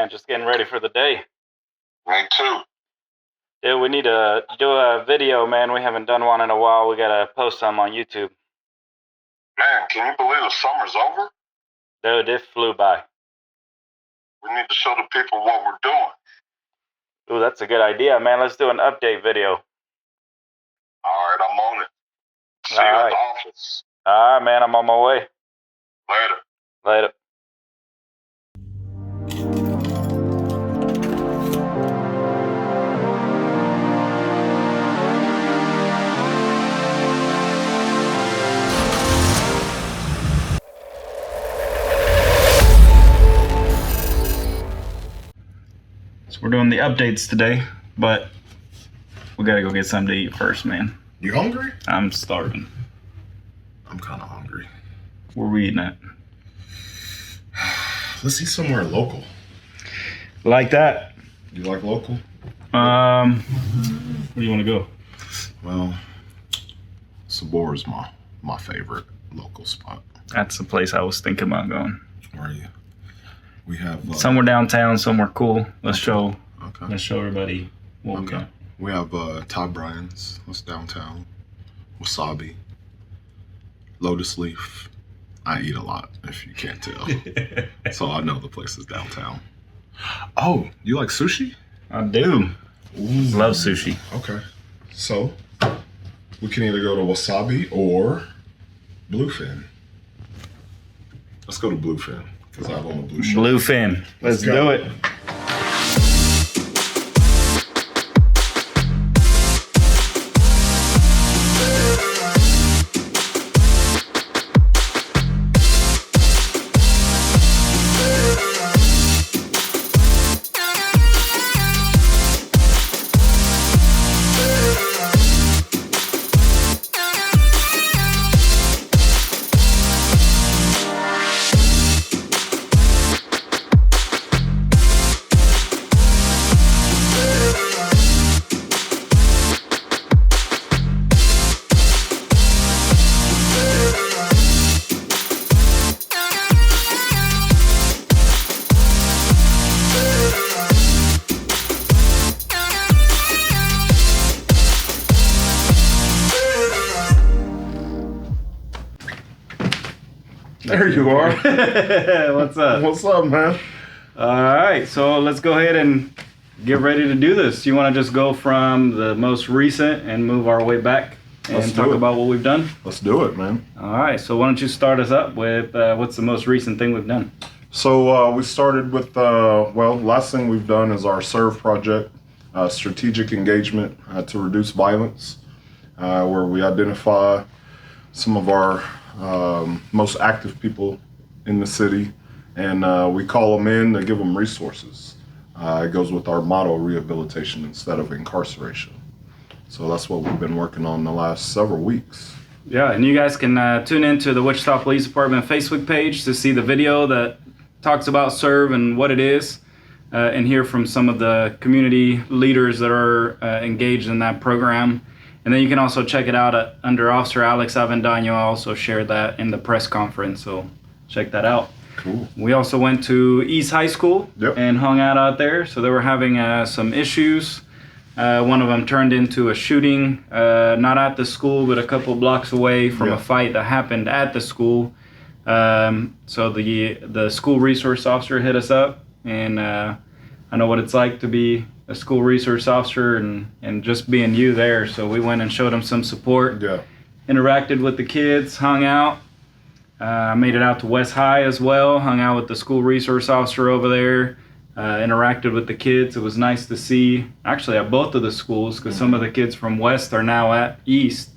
man. Just getting ready for the day. Me too. Dude, we need to do a video, man. We haven't done one in a while. We gotta post some on YouTube. Man, can you believe the summer's over? Dude, it flew by. We need to show the people what we're doing. Ooh, that's a good idea, man. Let's do an update video. All right, I'm on it. See you All at right. the office. All right, man. I'm on my way. Later. Later. So we're doing the updates today, but we gotta go get something to eat first, man. You hungry? I'm starving. I'm kind of hungry. Where we eating at? Let's eat somewhere local. Like that. You like local? Where do you want to go? Well, Sabor is my favorite local spot. That's the place I was thinking about going. Where are you? We have Somewhere downtown, somewhere cool. Let's show everybody what we Okay. got. We have Todd Bryan's. That's downtown. Wasabi. Lotus Leaf. I eat a lot, if you can't tell. So I know the place is downtown. Oh, you like sushi? I do. Ooh. Love sushi. Okay. So we can either go to Wasabi or Bluefin. Let's go to Bluefin because I have on a blue shirt. Bluefin. Let's go. do it. There you are. What's up? What's up, man? All right, so let's go ahead and get ready to do this. You want to just go from the most recent and move our way back and Let's do talk it. about what we've done? Let's do it, man. All right, so why don't you start us up with what's the most recent thing we've done? So we started with, last thing we've done is our SERVE project, strategic engagement to reduce violence, where we identify some of our most active people in the city, and we call them in to give them resources. It goes with our motto, rehabilitation instead of incarceration. So that's what we've been working on the last several weeks. Yeah, and you guys can tune into the Wichita Police Department Facebook page to see the video that talks about SERVE and what it is, and hear from some of the community leaders that are engaged in that program. And then you can also check it out under Officer Alex Avendaño. I also shared that in the press conference, so check that out. Cool. We also went to East High School and hung out there. So they were having some issues. One of them turned into a shooting, not at the school, but a couple blocks away from a fight that happened at the school. So the school resource officer hit us up, and I know what it's like to be a school resource officer and just being you there. So we went and showed them some support, interacted with the kids, hung out. Made it out to West High as well, hung out with the school resource officer over there, interacted with the kids. It was nice to see, actually at both of the schools, because some of the kids from West are now at East.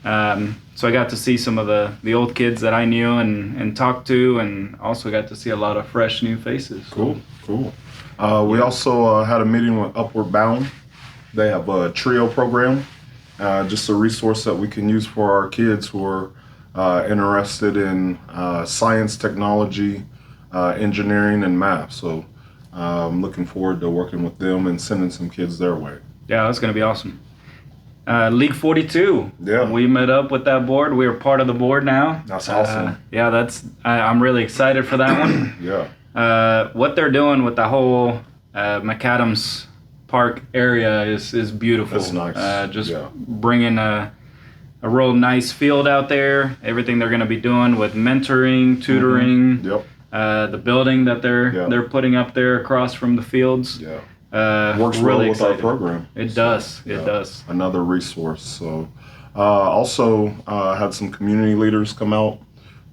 So I got to see some of the old kids that I knew and talked to, and also got to see a lot of fresh new faces. Cool. We also had a meeting with Upward Bound. They have a TRIO program, just a resource that we can use for our kids who are interested in science, technology, engineering, and math. So I'm looking forward to working with them and sending some kids their way. Yeah, that's going to be awesome. League 42. Yeah. We met up with that board. We are part of the board now. That's awesome. Yeah, I'm really excited for that one. Yeah. what they're doing with the whole McAdams Park area is beautiful. That's nice. Just bringing a real nice field out there. Everything they're going to be doing with mentoring, tutoring. Mm-hmm. Yep. The building that they're putting up there across from the fields. Yeah. Works really well with excited. our program. It does. It does. Another resource. So, also had some community leaders come out,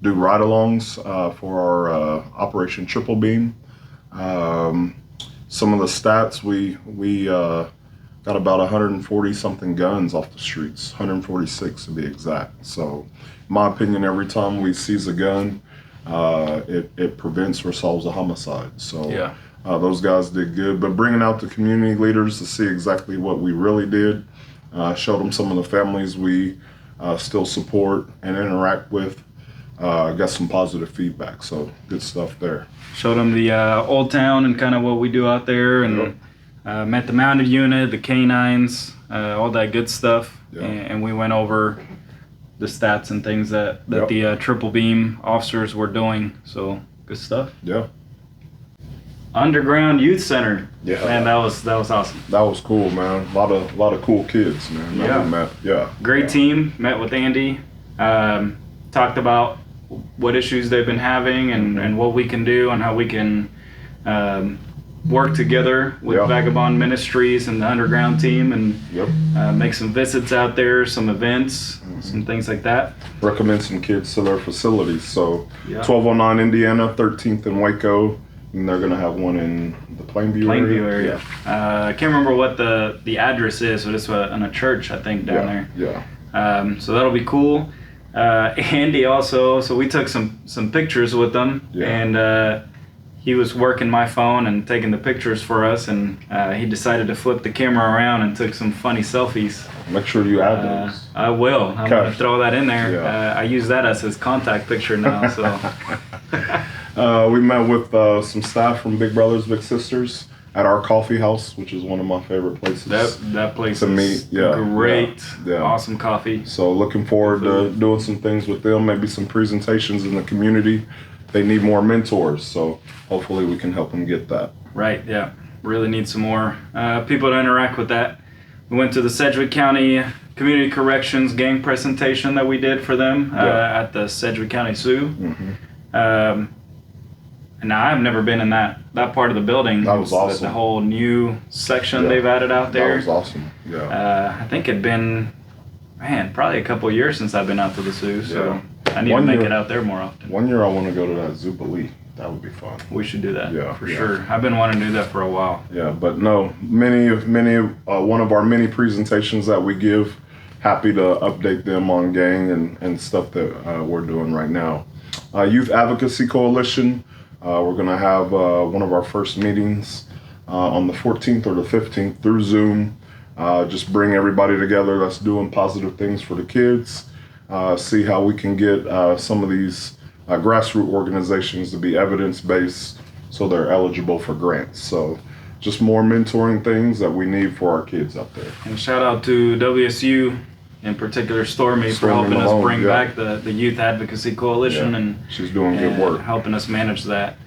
do ride-alongs for our Operation Triple Beam. Some of the stats, we got about 140 something guns off the streets, 146 to be exact. So, in my opinion, every time we seize a gun, it prevents or solves a homicide. So those guys did good. But bringing out the community leaders to see exactly what we really did, showed them some of the families we still support and interact with. Got some positive feedback. So good stuff there. Showed them the Old Town and kind of what we do out there, and met the mounted unit, the canines, all that good stuff. And we went over the stats and things that the Triple Beam officers were doing. So good stuff. Yeah. Underground Youth Center. Yeah. Man, that was awesome. That was cool, man. A lot of cool kids, man. Great team. Met with Andy. Talked about what issues they've been having and what we can do and how we can work together with Vagabond Ministries and the Underground team and make some visits out there, some events, some things like that. Recommend some kids to their facilities. So 1209 Indiana, 13th in Waco, and they're going to have one in the Plainview area. I can't remember what the address is, but it's in a church, I think, down there. Yeah. So that'll be cool. Andy also, so we took some pictures with them, and he was working my phone and taking the pictures for us, and he decided to flip the camera around and took some funny selfies. Make sure you add those. I will. I'm going to throw that in there. Yeah. I use that as his contact picture now. So we met with some staff from Big Brothers Big Sisters at our coffee house, which is one of my favorite places. That place to is meet. Great. Awesome coffee. So looking forward to doing some things with them, maybe some presentations in the community. They need more mentors, so hopefully we can help them get that. Right, yeah. Really need some more people to interact with that. We went to the Sedgwick County Community Corrections gang presentation that we did for them at the Sedgwick County Zoo. Mm-hmm. And now I've never been in that part of the building. That was awesome. The whole new section they've added out there. That was awesome, I think it'd been, probably a couple of years since I've been out to the zoo, so I need to make it out there more often. One year I want to go to that Jubilee. That would be fun. We should do that, for sure. I've been wanting to do that for a while. Yeah, but no, one of our many presentations that we give, happy to update them on gang and stuff that we're doing right now. Youth Advocacy Coalition, we're going to have one of our first meetings on the 14th or the 15th through Zoom. Just bring everybody together that's doing positive things for the kids. See how we can get some of these grassroots organizations to be evidence-based so they're eligible for grants. So just more mentoring things that we need for our kids out there. And shout out to WSU, in particular Stormy for helping us bring back the Youth Advocacy Coalition. And she's doing good work. Helping us manage that.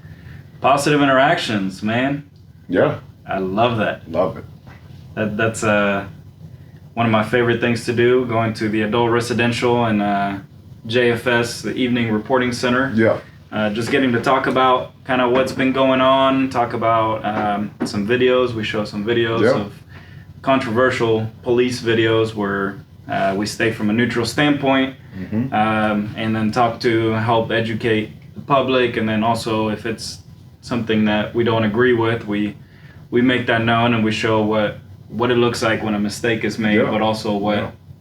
Positive interactions, man. Yeah. I love that. Love it. That's one of my favorite things to do, going to the adult residential and JFS, the Evening Reporting Center. Yeah. Just getting to talk about kind of what's been going on, talk about some videos. We show some videos of controversial police videos where we stay from a neutral standpoint, and then help educate the public, and then also if it's something that we don't agree with, we make that known and we show what it looks like when a mistake is made, but also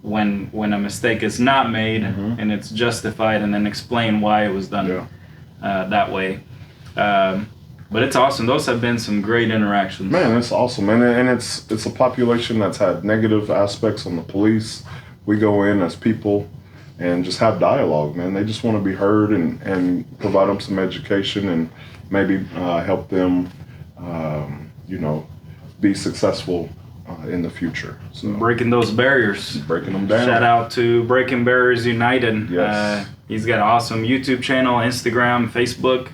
when a mistake is not made and it's justified, and then explain why it was done that way. But it's awesome. Those have been some great interactions. Man, it's awesome. And it's a population that's had negative aspects on the police. We go in as people and just have dialogue, man. They just want to be heard and provide them some education and maybe help them, be successful in the future. So breaking those barriers. Breaking them down. Shout out to Breaking Barriers United. Yes. He's got an awesome YouTube channel, Instagram, Facebook.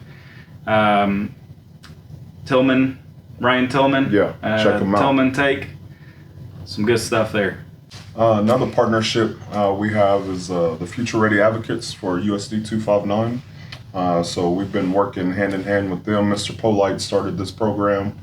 Tillman, Ryan Tillman. Yeah, check him out. Tillman Take. Some good stuff there. Another partnership we have is the Future Ready Advocates for USD 259. So we've been working hand in hand with them. Mr. Polite started this program.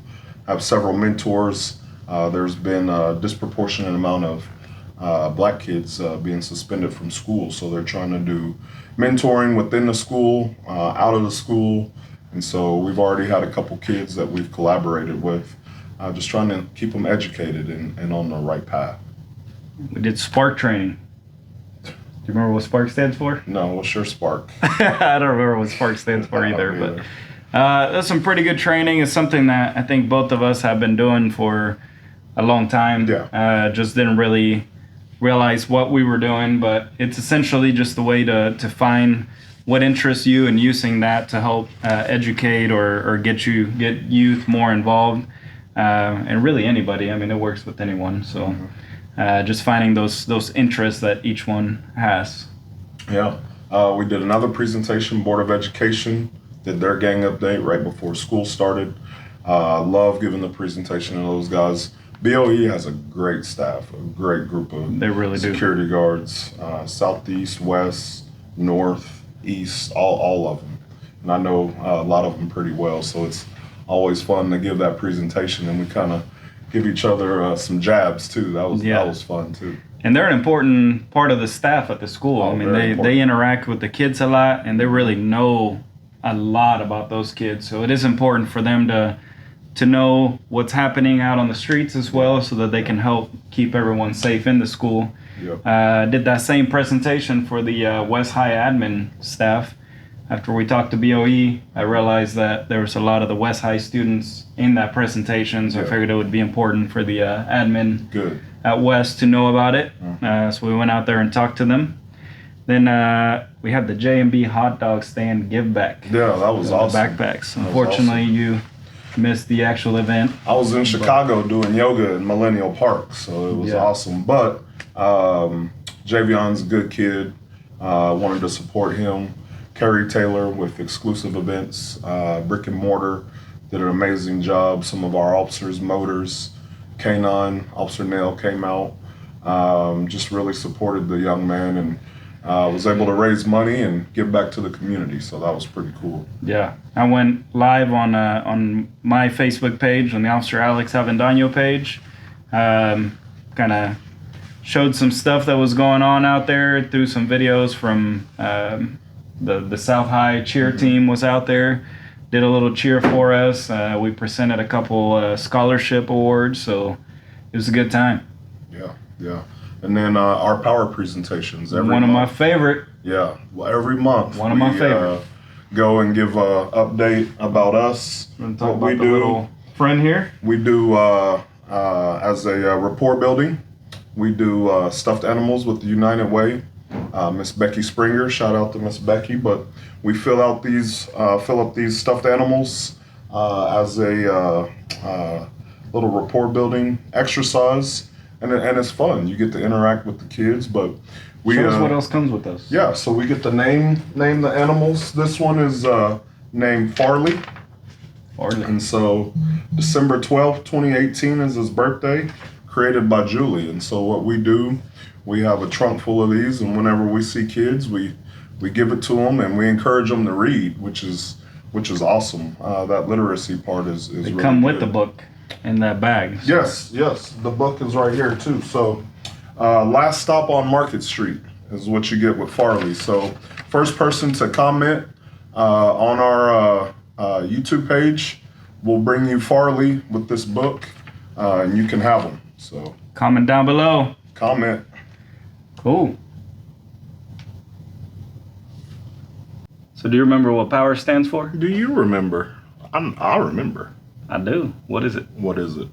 I have several mentors. There's been a disproportionate amount of black kids being suspended from school. So they're trying to do mentoring within the school, out of the school. And so we've already had a couple kids that we've collaborated with, just trying to keep them educated and on the right path. We did Spark training. Do you remember what Spark stands for? No, what's your Spark? I don't remember what Spark stands for either, but that's some pretty good training. It's something that I think both of us have been doing for a long time. Yeah. Just didn't really realize what we were doing, but it's essentially just the way to find what interests you and using that to help educate or get youth more involved, and really anybody. I mean, it works with anyone. So just finding those interests that each one has. Yeah. We did another presentation. Board of Education did their gang update right before school started. Love giving the presentation to those guys. BOE has a great staff, a great group of they really security guards, southeast, west, north, east, all of them. And I know a lot of them pretty well, so it's always fun to give that presentation, and we kind of give each other some jabs too. That was fun too. And they're an important part of the staff at the school. I mean, they interact with the kids a lot, and they really know a lot about those kids. So it is important for them to know what's happening out on the streets as well, so that they can help keep everyone safe in the school. Yep. Did that same presentation for the West High admin staff. After we talked to BOE, I realized that there was a lot of the West High students in that presentation, so I figured it would be important for the admin at West to know about it. So we went out there and talked to them. Then we had the J&B hot dog stand give back. Yeah, that was awesome. Backpacks. Unfortunately, you missed the actual event. I was in Chicago doing yoga in Millennial Park, so it was awesome. But Javion's a good kid. Wanted to support him. Kerry Taylor with Exclusive Events, Brick and Mortar, did an amazing job. Some of our officers, Motors, K9, Officer Nail came out, just really supported the young man, and was able to raise money and give back to the community. So that was pretty cool. Yeah, I went live on my Facebook page, on the Officer Alex Avendano page. Kind of showed some stuff that was going on out there, threw some videos from the South High cheer team was out there, did a little cheer for us. We presented a couple scholarship awards, so it was a good time. Yeah. And then our power presentations every month. One of my favorite. Yeah, well, every month. One of my favorite. Go and give an update about us. What we do. Little friend here. We do as a rapport building. We do stuffed animals with the United Way. Miss Becky Springer, shout out to Miss Becky. But we fill up these stuffed animals as a little rapport building exercise. And it's fun. You get to interact with the kids, but show us what else comes with us. Yeah, so we get to name the animals. This one is named Farley. And so December 12th, 2018 is his birthday, created by Julie. And so what we do, we have a trunk full of these, and whenever we see kids, we give it to them, and we encourage them to read, which is awesome. That literacy part is they really come with good. the book in that bag. So. Yes, the book is right here too. So last stop on Market Street is what you get with Farley. So first person to comment on our YouTube page will bring you Farley with this book, and you can have them. So comment down below. Comment. Cool. So do you remember what power stands for? Do you remember? I remember. I do. What is it? What is it?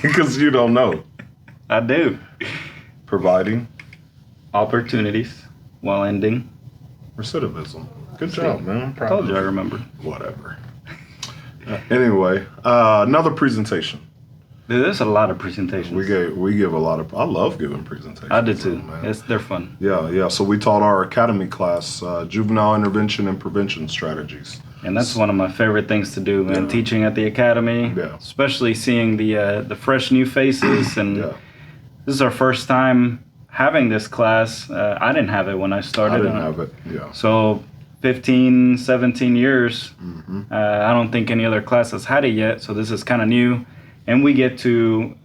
Because you don't know. I do. Providing opportunities while ending recidivism. Good job, man. I told you I remember. Whatever. Anyway, another presentation. Dude, there's a lot of presentations. We give a lot of. I love giving presentations. I did too. Man. They're fun. Yeah. So we taught our academy class juvenile intervention and prevention strategies. And that's one of my favorite things to do, man. Teaching at the academy, especially seeing the fresh new faces. And this is our first time having this class. I didn't have it when I started. I didn't have it, So 15, 17 years. I don't think any other class has had it yet. So this is kind of new. And we get to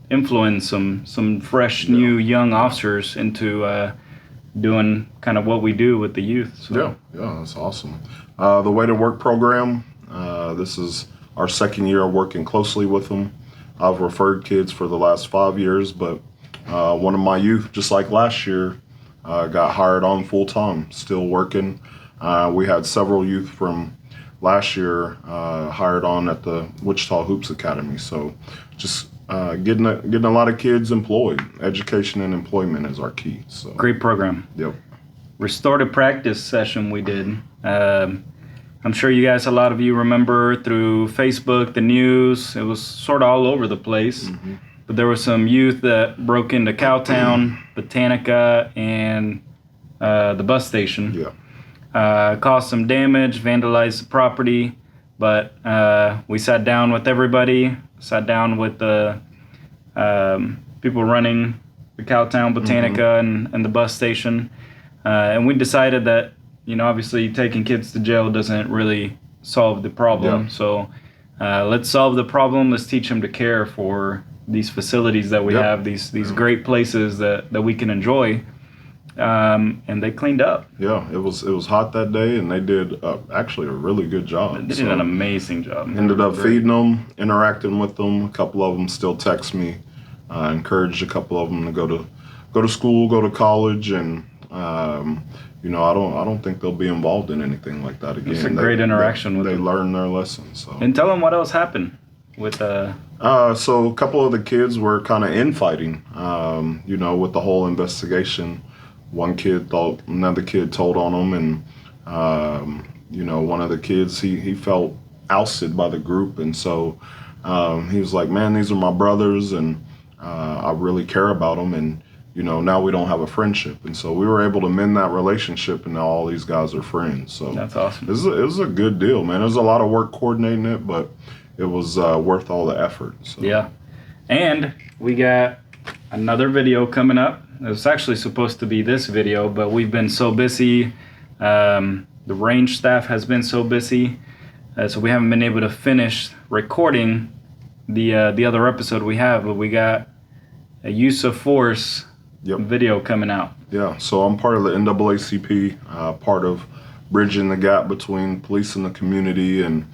influence some fresh, new, young officers into doing kind of what we do with the youth. So. Yeah, that's awesome. The Way to Work program, this is our second year working closely with them. I've referred kids for the last 5 years, but one of my youth, just like last year, got hired on full time, still working. We had several youth from last year hired on at the Wichita Hoops Academy. So just getting a lot of kids employed. Education and employment is our key. So great program. Yep. Restorative practice session we did. I'm sure you guys, a lot of you remember through Facebook, the news. It was sort of all over the place. But there were some youth that broke into Cowtown, Botanica, and the bus station. Caused some damage, vandalized the property. But we sat down with everybody, sat down with the people running the Cowtown, Botanica, and the bus station. And we decided that, obviously taking kids to jail doesn't really solve the problem. So let's solve the problem. Let's teach them to care for these facilities that we have, these great places that we can enjoy. And they cleaned up. Yeah, it was hot that day, and they did actually a really good job. They did an amazing job. Ended up feeding them, interacting with them. A couple of them still text me. Encouraged a couple of them to go to school, go to college, and I don't think they'll be involved in anything like that again. It's a great interaction with them. They learned their lesson. So. And tell them what else happened with So a couple of the kids were kind of infighting. With the whole investigation. One kid thought another kid told on him, and one of the kids he felt ousted by the group, and so he was like, "Man, these are my brothers, and I really care about them." And now we don't have a friendship, and so we were able to mend that relationship, and now all these guys are friends. So that's awesome. It was a good deal, man. There's a lot of work coordinating it, but it was worth all the effort. So. Yeah, and we got another video coming up. It was actually supposed to be this video, but we've been so busy. The range staff has been so busy, so we haven't been able to finish recording the other episode we have. But we got a use of force video coming out. Yeah, so I'm part of the NAACP, part of bridging the gap between police and the community, and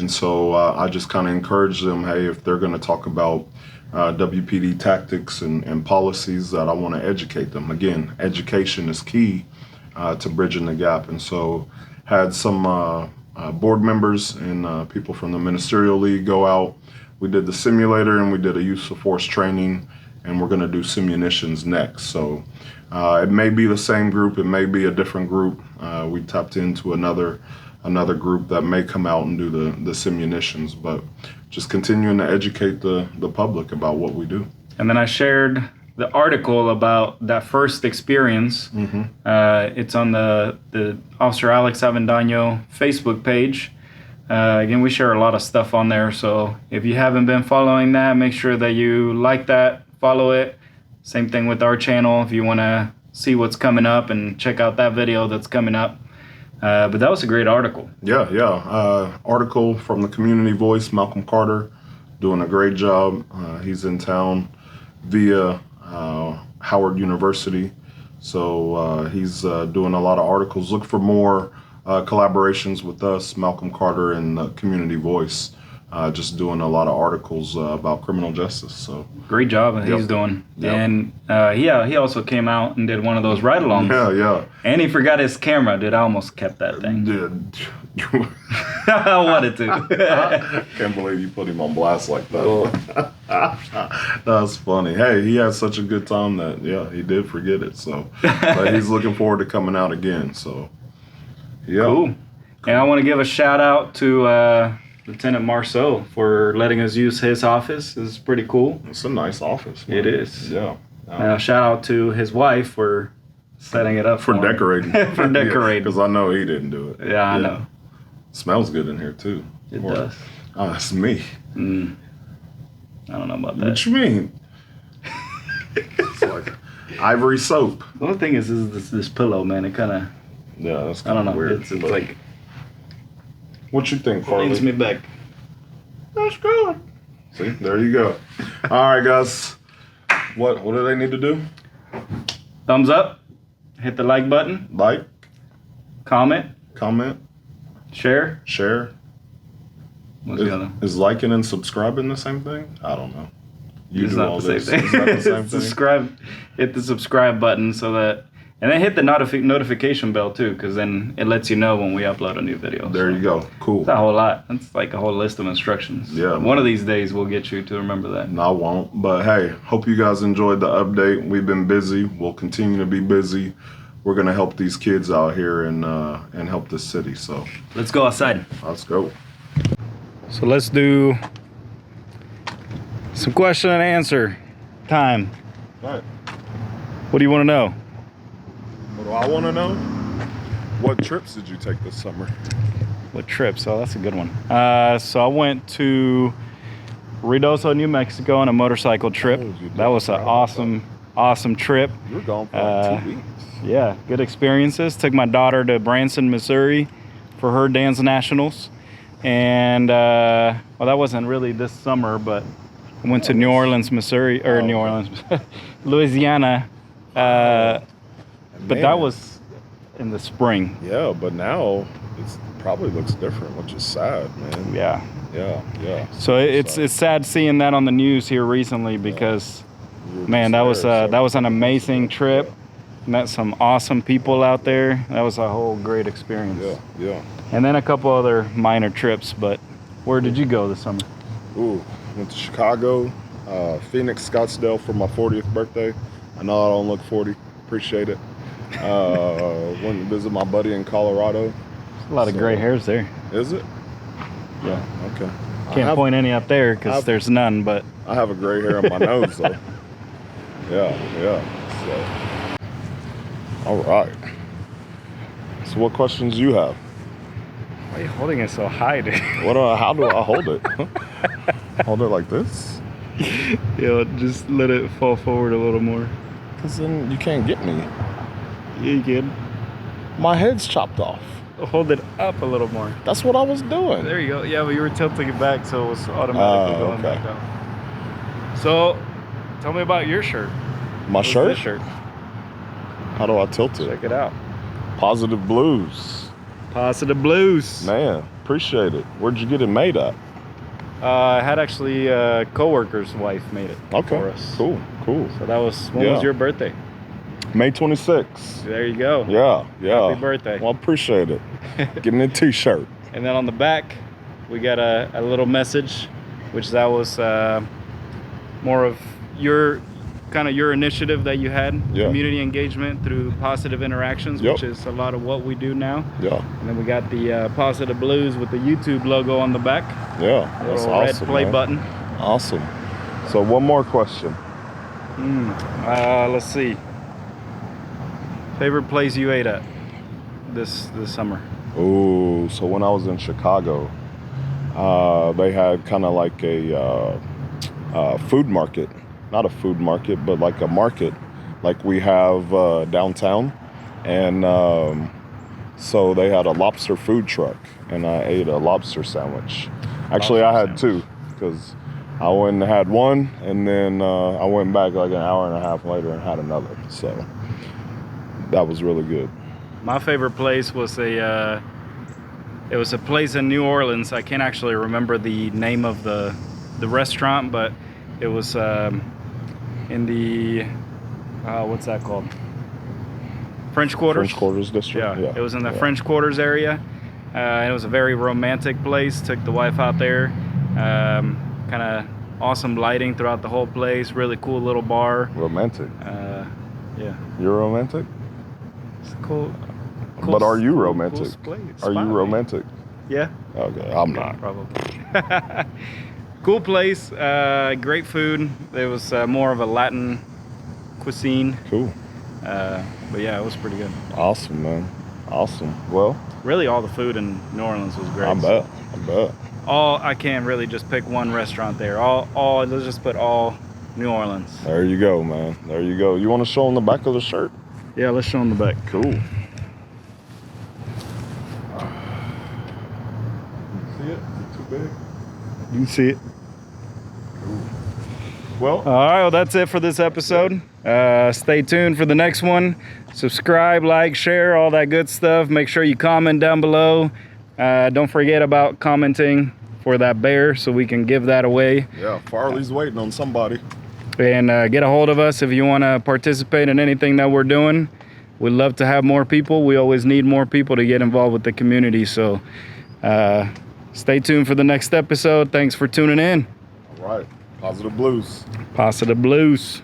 so I just kind of encourage them, hey, if they're going to talk about WPD tactics and policies, that I want to educate them. Again, education is key to bridging the gap. And so had some board members and people from the Ministerial League go out. We did the simulator and we did a use of force training, and we're going to do simunitions next. So it may be the same group, it may be a different group. We tapped into another group that may come out and do the simunitions, but just continuing to educate the public about what we do. And then I shared the article about that first experience. It's on the Officer Alex Avendano Facebook page. Again, we share a lot of stuff on there, so if you haven't been following that, make sure that you like that, follow it. Same thing with our channel if you want to see what's coming up and check out that video that's coming up. But that was a great article. Yeah. Article from the Community Voice, Malcolm Carter, doing a great job. He's in town via Howard University. So he's doing a lot of articles. Look for more collaborations with us, Malcolm Carter and the Community Voice. Just doing a lot of articles about criminal justice. So great job that he's doing. And he also came out and did one of those ride-alongs. Yeah. And he forgot his camera. Dude, I almost kept that thing. I wanted to. Can't believe you put him on blast like that. That's funny. Hey, he had such a good time that he did forget it. So, but he's looking forward to coming out again. So, cool. And I want to give a shout out to Lieutenant Marceau for letting us use his office. It's pretty cool. It's a nice office, man. It is. Yeah. Shout out to his wife for setting it up for decorating. For decorating. Because I know he didn't do it. Yeah, I know. Smells good in here too. It does. Oh, it's me. I don't know about that. What you mean? It's like ivory soap. The only thing is this pillow, man. It kind of, Yeah, that's I don't kind of know. weird. It's like, what you think, leans Farley? me back. That's good. See, there you go. All right, guys. What do they need to do? Thumbs up. Hit the like button. Like, Comment. share. What's the other? Is liking and subscribing the same thing? I don't know. You It's do not all the same this. thing. It's not the same thing. Subscribe. Hit the subscribe button so that, and then hit the notification bell too, because then it lets you know when we upload a new video. There you go. Cool. It's a whole lot. It's like a whole list of instructions. Yeah. One of these days we'll get you to remember that. No, I won't. But hey, hope you guys enjoyed the update. We've been busy. We'll continue to be busy. We're gonna help these kids out here and help this city. So Let's go outside. let's go. So let's do some question and answer time. All right. What do you want to know? What do I want to know? What trips did you take this summer? What trips? Oh, that's a good one. So I went to Ruidoso, New Mexico on a motorcycle trip. Oh, you did. That was an awesome trip. You were gone for like 2 weeks. Yeah, good experiences. Took my daughter to Branson, Missouri for her dance nationals. And, well, that wasn't really this summer, but I went to New Orleans, Missouri, or New Orleans, Louisiana. But Man. that was in the spring. Yeah, but now it probably looks different, which is sad, man. Yeah. Yeah. So it's sad seeing that on the news here recently because, man, that was an amazing trip. Met some awesome people out there. That was a whole great experience. Yeah. And then a couple other minor trips, but where did you go this summer? Ooh, went to Chicago, Phoenix, Scottsdale for my 40th birthday. I know I don't look 40. Appreciate it. Went to visit my buddy in Colorado. A lot of gray hairs there. Is it? Yeah. Okay. Can't point any up there because there's none, but I have a gray hair on my nose, though. Yeah. So. All right. So what questions do you have? why are you holding it so high, dude? How do I hold it? Hold it like this? Yeah, just let it fall forward a little more. Because then you can't get me. Yeah, you can. My head's chopped off. Hold it up a little more. That's what I was doing. There you go. Yeah, but you were tilting it back, so it was automatically going back down. So, tell me about your shirt. My shirt? This shirt. How do I tilt it? Check it out. Positive Blues. Positive Blues. Man, appreciate it. Where'd you get it made at? I had actually a coworker's wife made it for us. Cool. So that was, when was your birthday? May 26th. There you go. Yeah. Happy birthday. Well, I appreciate it. Getting a t-shirt. And then on the back, we got a little message, which that was more of your initiative that you had, community engagement through positive interactions, which is a lot of what we do now. Yeah. And then we got the Positive Blues with the YouTube logo on the back. Yeah, that's little awesome. red play button. Awesome. So one more question. Let's see. Favorite place you ate at this summer? Ooh, so when I was in Chicago, they had kind of like a food market. Not a food market, but like a market like we have downtown. And so they had a lobster food truck, and I ate a lobster sandwich. Actually, I had two, because I went and had one, and then I went back like an hour and a half later and had another. So that was really good. My favorite place was it was a place in New Orleans. I can't actually remember the name of the restaurant, but it was in the what's that called? French Quarters. French Quarters district. Yeah. It was in the French Quarters area. It was a very romantic place. Took the wife out there. Kind of awesome lighting throughout the whole place. Really cool little bar. Romantic. Yeah. You're romantic? It's cool. But are you romantic? Are you romantic? Yeah. Okay, I'm not. Probably. Cool place. Great food. It was more of a Latin cuisine. Cool. But yeah, it was pretty good. Awesome, man. Awesome. Well, Really, all the food in New Orleans was great. I bet. I can't really just pick one restaurant there. Let's just put all New Orleans. There you go, man. There you go. You want to show them the back of the shirt? Yeah, let's show them the back. Cool. You see it? Is it too big? You can see it. Cool. Well, All right, well, that's it for this episode. Stay tuned for the next one. Subscribe, like, share, all that good stuff. Make sure you comment down below. Don't forget about commenting for that bear so we can give that away. yeah, Farley's waiting on somebody. And get a hold of us if you want to participate in anything that we're doing. We'd love to have more people. We always need more people to get involved with the community. So stay tuned for the next episode. Thanks for tuning in. All right. Positive Blues. Positive Blues.